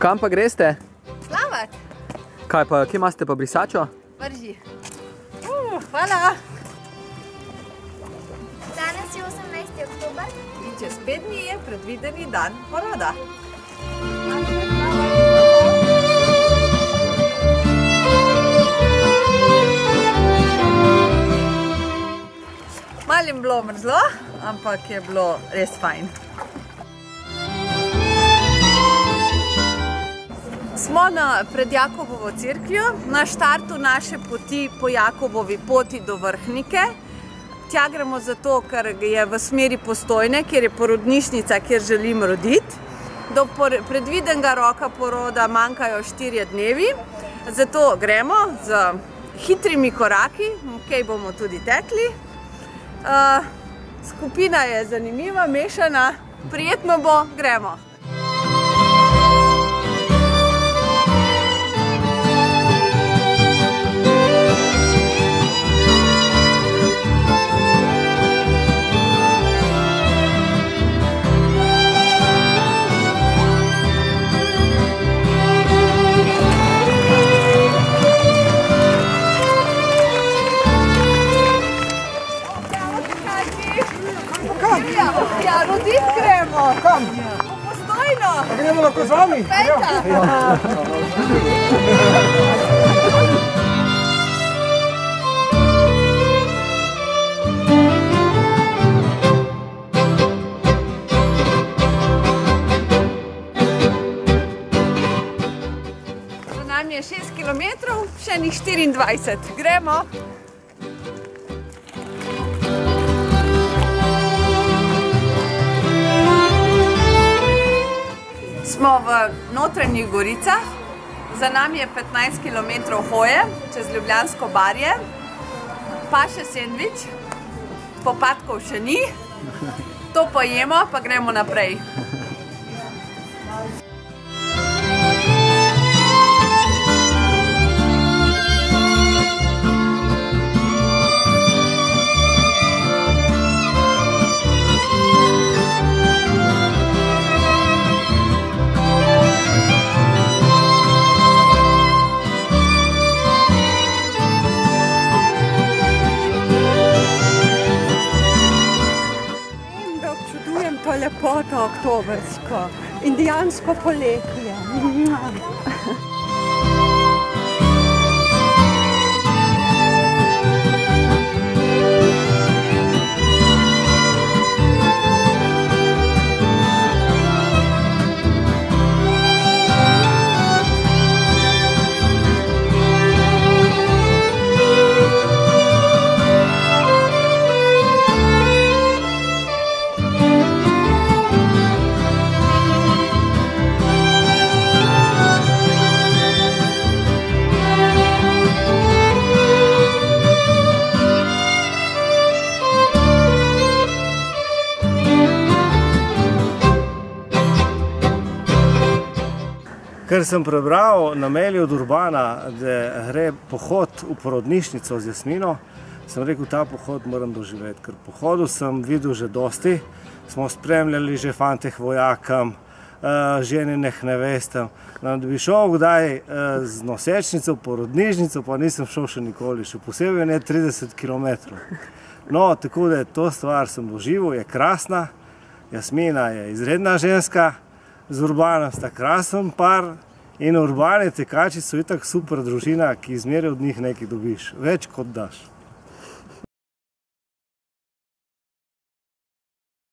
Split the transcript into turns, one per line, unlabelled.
Kam pa greste?
Plavat.
Kaj pa, kje imate pa brisačo?
Vrži. Hvala.
Danes je 18. oktober.
In čez 5 dni je predvideni dan poroda. Malo jim bilo mrzlo, ampak je bilo res fajn. Smo pred Jakobovo cerkvijo, na štartu naše poti po Jakobovi poti do Vrhnike. Tja gremo zato, ker je v smeri Postojne, kjer je porodnišnica, kjer želim roditi. Do predvidenega roka poroda manjkajo 4 dnevi, zato gremo z hitrimi koraki, kaj bomo tudi tekli. Skupina je zanimiva, mešana, prijetno bo, gremo. Ja, rodit gremo.
Kam?
V Postojno.
A gremo lahko z vami?
Pejta. Za nami je 6 kilometrov, še njih 24. Gremo. Smo v Notranjih Goricah, za nami je 15 km hoje čez Ljubljansko barje, pa še sendvič, popadkov še ni, to pojemo, pa gremo naprej.
Lepoto oktobersko, indijansko poletje.
Ker sem prebral na mailu od Urbana, da gre pohod v porodnišnico z Jasmino, sem rekel, ta pohod moram doživeti, ker pohodu sem videl že dosti. Smo spremljali že fante k vojakam, ženjenih nevestam. Da bi šel kdaj z nosečnico v porodnišnico, pa nisem šel še nikoli, še posebej ne 30 km. No, tako da to stvar sem doživel, je krasna. Jasmina je izredna ženska, z Urbanom sta krasen par in urbani tekači so itak super družina, ki zmeraj od njih nekaj dobiš, več kot daš.